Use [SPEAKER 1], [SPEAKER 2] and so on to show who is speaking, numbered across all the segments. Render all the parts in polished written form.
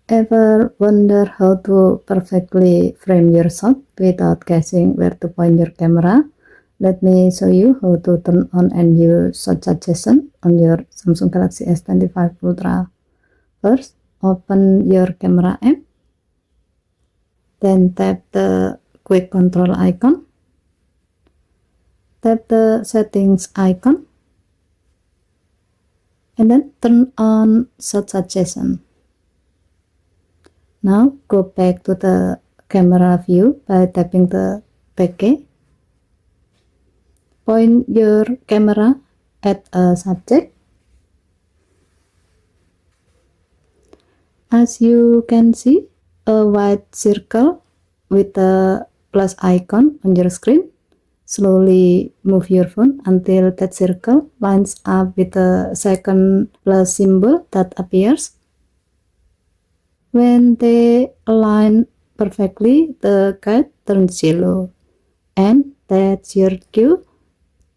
[SPEAKER 1] Ever wonder how to perfectly frame your shot without guessing where to point your camera? Let me show you how to turn on and use shot suggestion on your Samsung Galaxy S25 Ultra. First, open your camera app, then tap the quick control icon, tap the settings icon, and then turn on shot suggestion. Now go back to the camera view by tapping the back key. Point your camera at a subject. As you can see, a white circle with a plus icon on your screen. Slowly move your phone until that circle lines up with the second plus symbol that appears. When they align perfectly, the guide turns yellow, and that's your cue.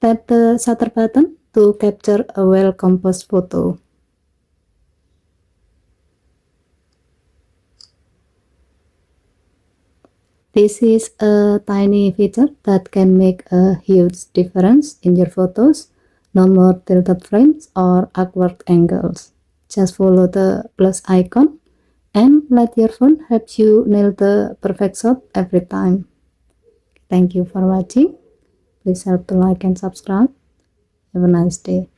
[SPEAKER 1] Tap the shutter button to capture a well-composed photo. This is a tiny feature that can make a huge difference in your photos. No more tilted frames or awkward angles. Just follow the plus icon and let your phone help you nail the perfect shot every time. Thank you for watching. Please help to like and subscribe. Have a nice day.